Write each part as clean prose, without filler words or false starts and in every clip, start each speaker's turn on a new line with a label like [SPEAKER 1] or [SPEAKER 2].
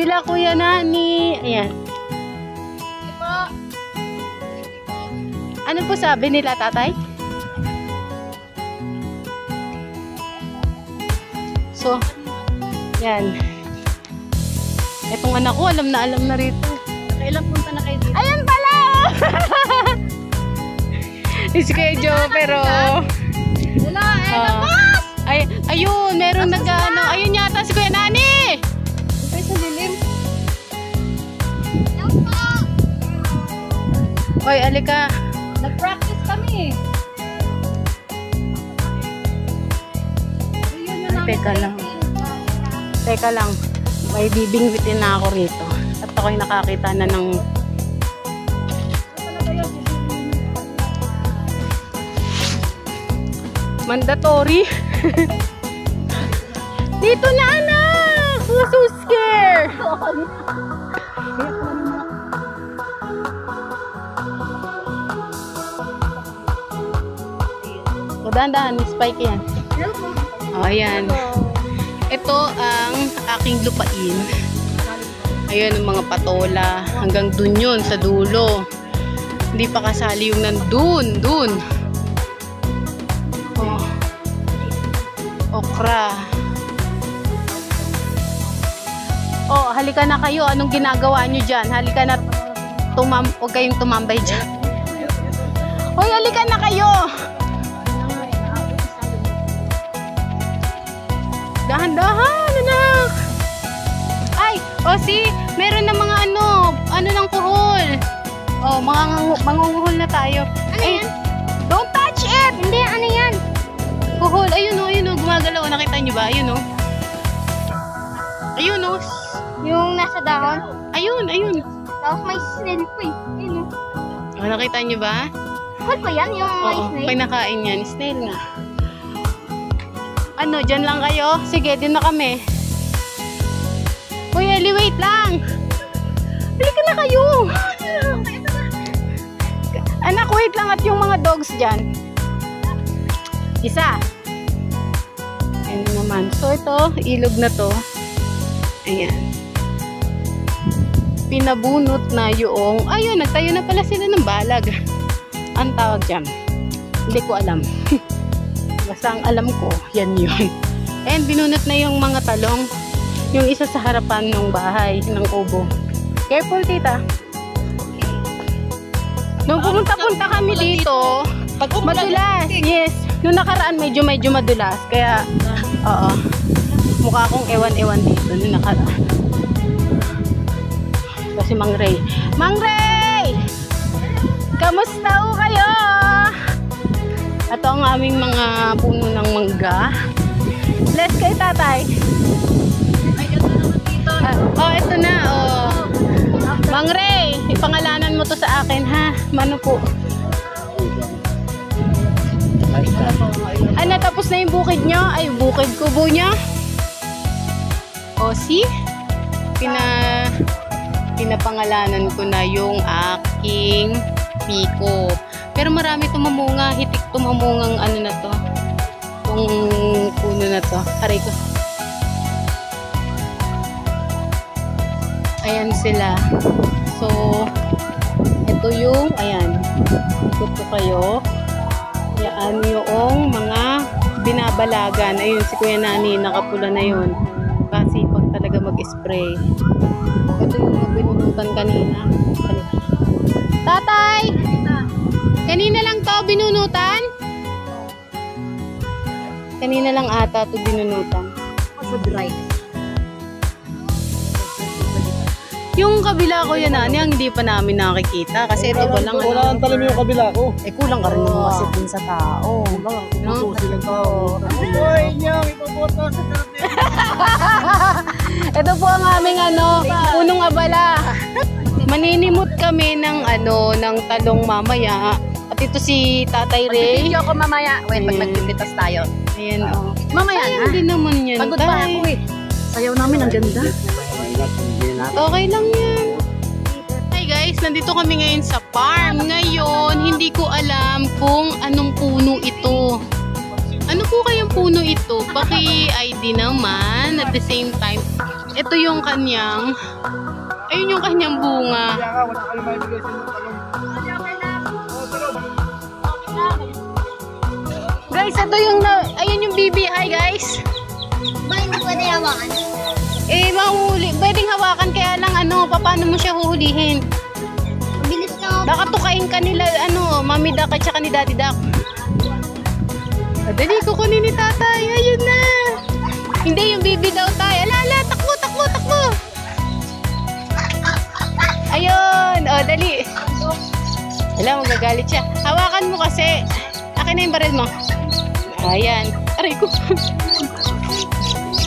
[SPEAKER 1] Sila Kuya Nani. Ayan. Ano po sabi nila, tatay? So, yan. Itong anak ko, alam na rito.
[SPEAKER 2] Kailan punta na kayo dito?
[SPEAKER 1] Ayan pala! Si Kuya Joe, pero...
[SPEAKER 2] Wala, labas!
[SPEAKER 1] Ayun, meron nag-ano. Ayun yata si Kuya Nani!
[SPEAKER 2] Ito sa dilim.
[SPEAKER 1] Oy, alika.
[SPEAKER 2] Nag-practice kami.
[SPEAKER 1] Teka lang. May bibingwitin na ako rito. At ako'y nakakita na ng... mandatory. Dito na, anak! I'm so scared! O, dahan-dahan. Spike yan. O, ayan. Ito ang aking lupain. Ayan ang mga patola. Hanggang dun yun, sa dulo. Hindi pa kasali yung nandun. Dun. Oh. Okra. Oh, halika na kayo. Anong ginagawa nyo dyan? Halika na. Huwag kayong tumambay dyan. Hoy, halika na kayo. Dahan-dahan, anak. Ay, see, meron na mga ano ng kuhol. Oh, mangunguhol na tayo.
[SPEAKER 2] Ano yan?
[SPEAKER 1] Don't touch it!
[SPEAKER 2] Hindi, ano yan?
[SPEAKER 1] Kuhol, ayun o, gumagalaw. Nakita nyo ba? Ayun o. Ayun o.
[SPEAKER 2] Yung nasa dahon?
[SPEAKER 1] Ayun.
[SPEAKER 2] Tapos may snail po eh. Ayun
[SPEAKER 1] Oh, nakita nyo ba?
[SPEAKER 2] Hol pa yan, yung may
[SPEAKER 1] Oo,
[SPEAKER 2] snail?
[SPEAKER 1] pinakain yan. Snail nga. Ano, dyan lang kayo? Sige, din na kami. Uy, Ellie, wait lang. Halika na kayo. Anak, wait lang at yung mga dogs dyan. Isa. Ayan naman. So, ito, ilog na to. Ayan. Pinabunot na yung... Ayun, nagtayo na pala sila ng balag. Ang tawag dyan. Hindi ko alam. Basta ang alam ko, yan yun. And binunot na yung mga talong. Yung isa sa harapan ng bahay, ng kubo. Careful, tita. Nung pumunta-punta kami dito, madulas. Yes. Nung nakaraan, medyo madulas. Kaya, oo. Mukha akong ewan-ewan dito nung nakaraan. Kasi Mang Ray. Mang Ray! Kamusta ho kayo? Ito ang aming mga puno ng mangga. Bless kay tatay.
[SPEAKER 2] Ay, ito naman dito.
[SPEAKER 1] Ito na. Mang Ray, ipangalanan mo to sa akin, ha? Mano po? Ano, tapos na yung bukid nyo? Ay, bukid kubo nyo? See? Pinapangalanan ko na yung aking piko. Pero marami tumamunga, hitik tumamungang ano na to. Itong puno na to. Aray ko. Ayan sila. So, ito yung, ayan. Ikot ko kayo. Yan yung mga binabalagan. Ayun, si Kuya Nani, nakapula na yun. Kasi pag talaga mag-spray. Ito yung mga binunutan kanina. Tatay! Kanina lang to binunutan? Kanina lang ata to binunutan.
[SPEAKER 2] Also dry.
[SPEAKER 1] Yung kabila ko yan, ang hindi pa namin nakikita. Kasi ito pa lang.
[SPEAKER 3] Wala ang talim yung kabila ko.
[SPEAKER 1] Kulang ka rin ng masit din sa tao.
[SPEAKER 3] Susi lang tao. Uy, nyang, ipaboto sa dati.
[SPEAKER 1] Ito po ang aming punong abala. Maninimot kami ng ng talong mamaya. At ito si Tatay Ray.
[SPEAKER 2] Video ko mamaya. Wait, pag nagpipitas tayo.
[SPEAKER 1] Ayan,
[SPEAKER 2] Mamaya na.
[SPEAKER 1] Hindi naman yan.
[SPEAKER 2] Pagod pa ako eh. Sayaw namin, ang ganda.
[SPEAKER 1] Okay lang yan. Hi guys, nandito kami ngayon sa farm. Ngayon, hindi ko alam kung anong puno ito. Ano po kayang puno ito? Paki-ID naman. At the same time, ito yung kanyang, ayun yung kanyang bunga.
[SPEAKER 3] Kaya nga, wala kayo maibigay sa inyong talong. Oh, talong.
[SPEAKER 1] Guys, ito yung, ayun yung BBI guys.
[SPEAKER 2] Ba, hindi pwede hawakan.
[SPEAKER 1] Mahuli, pwedeng hawakan kaya lang paano mo siya huhulihin?
[SPEAKER 2] Bilis na.
[SPEAKER 1] Baka tukain ka nila, Mami Duck at saka ni Daddy Duck. Dali, kukunin ni tatay. Ayun na. Hindi, yung bibi daw tayo. Ala, takbo, takbo, takbo. Ayun. Dali. Wala, magagalit siya. Hawakan mo kasi. Akin na yung baril mo. Ayan. Aray ko.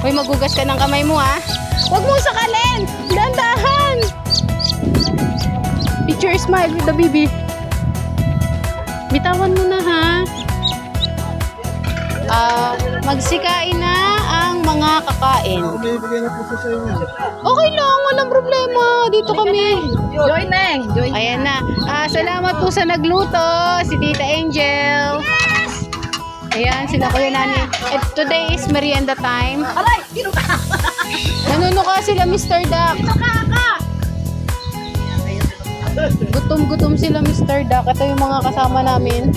[SPEAKER 1] Hoy, magugas ka ng kamay mo, ha? Huwag mo sakalin. Dandahan. Picture smile with the baby. Bitawan mo na, ha? Magsikain na ang mga kakain.
[SPEAKER 3] Umibigay na po siya sa inyo.
[SPEAKER 1] Okay lang, walang problema. Dito kami.
[SPEAKER 2] Joy Neng. Joy.
[SPEAKER 1] Ayan na. Salamat po sa nagluto, si Tita Angel. Ayan, sila Kuya Nani. Today is merienda time.
[SPEAKER 2] Alay, sino ka?
[SPEAKER 1] Nanunuka sila, Mr. Duck. Gutom-gutom sila, Mr. Duck. Ito yung mga kasama namin.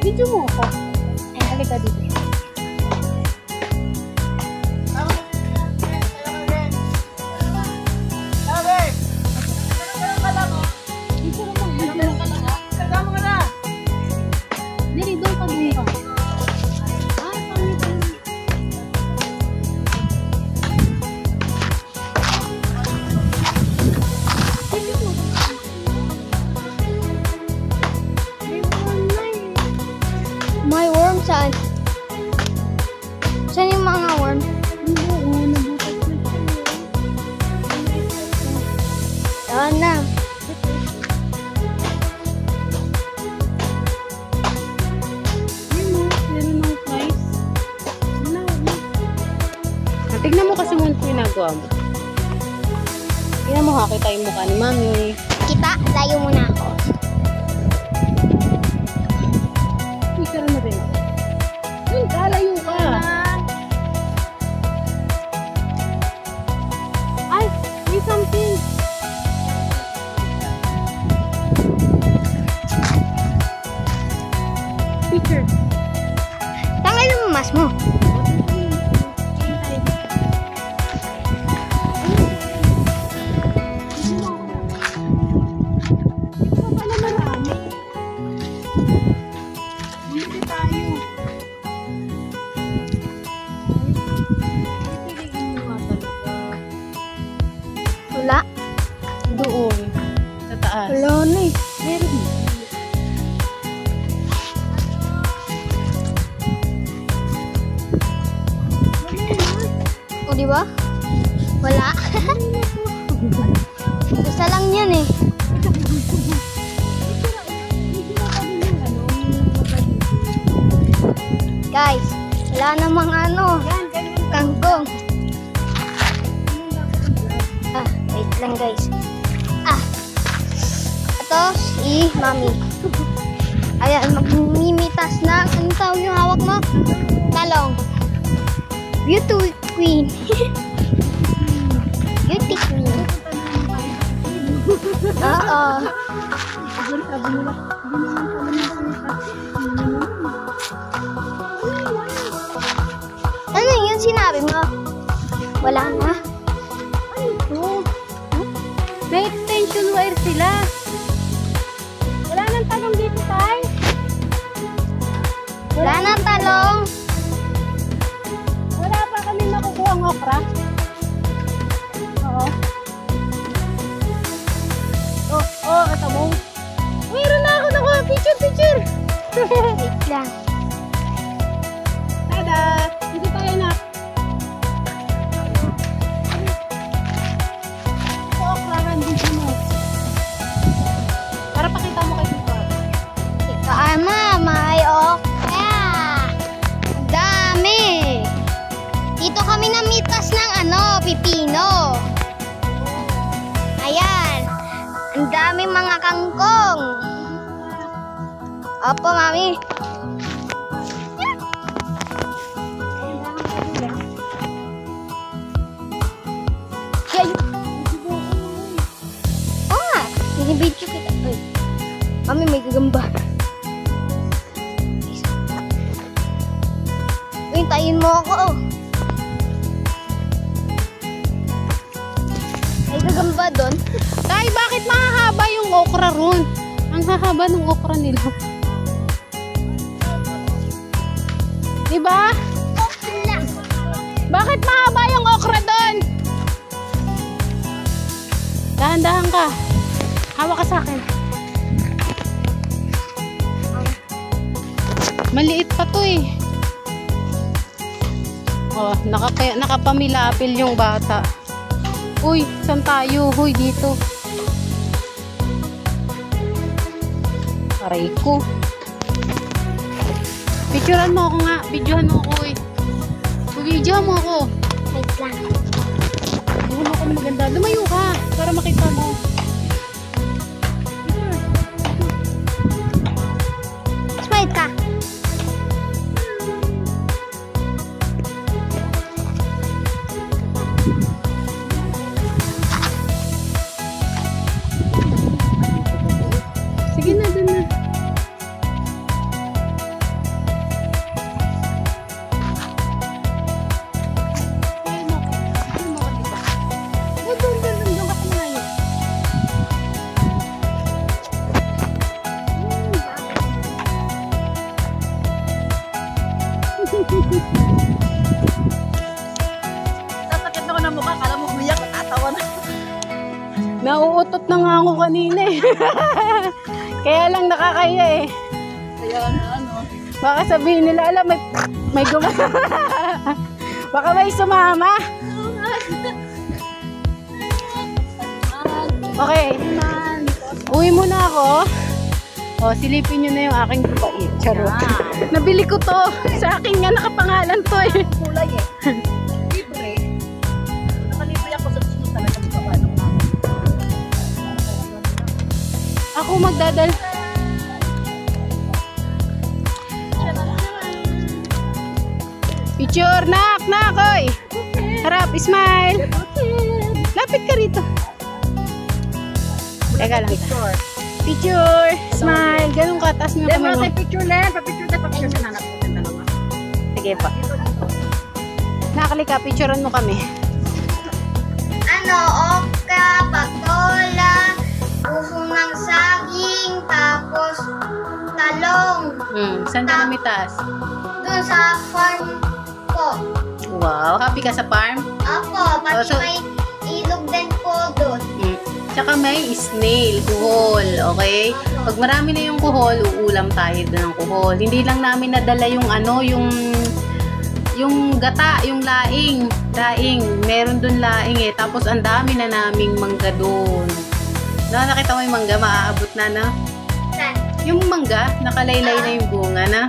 [SPEAKER 1] Video mo ako. Halika dito. Dili, doon ka bunga.
[SPEAKER 4] May worm saan? Saan yung mga worm? Saan na?
[SPEAKER 1] Tignan mo kasi muna ginagawa mo. Tignan mo, kita yung mukha ni Mami.
[SPEAKER 4] Kita, layo muna ako.
[SPEAKER 1] Picture na rin. Lalayo ka. Ay, may something. Picture.
[SPEAKER 4] Tanggalin mo mas mo. Wala.
[SPEAKER 1] Doon. Sa taas.
[SPEAKER 4] Wala na eh.
[SPEAKER 1] Meron.
[SPEAKER 4] O, di ba? Wala. Isa lang yan eh. Guys, wala namang kangkong. Wait lang guys. Ito si Mami. Ayan, magmimitas na. Anong tawag yung hawak mo? Talong. Beauty queen. Beauty queen. Oo. Ano yun sinabi mo? Wala na.
[SPEAKER 1] May extension wire sila. Wala nang talong dito, tay.
[SPEAKER 4] Wala na talong.
[SPEAKER 1] Wala pa kami makukuha ng okra. Oo. Ito mo. Mayroon na ako nakuha. Picture.
[SPEAKER 4] Wait lang.
[SPEAKER 1] Tada! Dito tayo na. Ito okra nandito mo. Para pakita mo kay Tito.
[SPEAKER 4] Ito may okra. Dami. Dito kami namitas ng pipino. Ayan. Ang dami mga kangkong. Opo, Mami. Yay! Oo nga, binibidyo kita. Ay. Mami, may gagamba. Hintayin mo ako. Oh. May gagamba doon.
[SPEAKER 1] Tay, bakit mahahaba yung okra ron? Ang hahaba ng okra nila. Diba? Bakit mahaba yung okra doon? Dahan-dahan ka. Hawak ka sa akin. Maliit pa to eh. Oh, nakapamilapil yung bata. Uy, saan tayo? Huy, dito. Aray ko. Picturean mo ako nga. Videohan mo ako eh. Videohan mo ako.
[SPEAKER 4] Wait lang.
[SPEAKER 1] Hindi mo ako maganda. Lumayo ka para makita mo.
[SPEAKER 4] Smile ka.
[SPEAKER 1] Sige na, dun na.
[SPEAKER 2] Sasakit ako ng mukha. Kala mo umiyak. Tatawa na.
[SPEAKER 1] Nauutot na nga ako kanina eh. Kaya lang nakakaya eh.
[SPEAKER 2] Kaya ano.
[SPEAKER 1] Baka sabihin nila, alam, may baka may sumama. Okay. Uwi muna ako. O, silipin nyo na yung aking pait. Charot. Nabili ko to. Sa akin nga nakapangalan to eh.
[SPEAKER 2] Kulay eh. Libre. Nakalibre ako sa gusto talaga sa paano namin.
[SPEAKER 1] Ako magdadal. Picture, nak, oy. Harap, smile. Lapit ka rito. Teka lang. Picture, smile. Ganun ka, taas mo
[SPEAKER 2] Then,
[SPEAKER 1] kami mo.
[SPEAKER 2] picture na. Pa-picture sa nanap ko. Dalawa.
[SPEAKER 1] Sige pa. Nakalika, picturean mo kami.
[SPEAKER 4] Ano, okra, patola, puso ng saging, tapos talong.
[SPEAKER 1] Saan ka kami taas?
[SPEAKER 4] Doon sa farm ko.
[SPEAKER 1] Wow, happy ka sa farm?
[SPEAKER 4] Opo, pati
[SPEAKER 1] Oh, so-
[SPEAKER 4] may ilog din po doon.
[SPEAKER 1] Tsaka may snail, kuhol, okay? Pag marami na yung kuhol, uulam tayo doon ng kuhol. Hindi lang namin nadala yung ano, yung gata, yung laing. Meron doon laing eh. Tapos ang dami na naming mangga doon. Nakita mo yung mangga, maaabot na na.
[SPEAKER 4] Saan?
[SPEAKER 1] Yung mangga, nakalaylay na yung bunga na.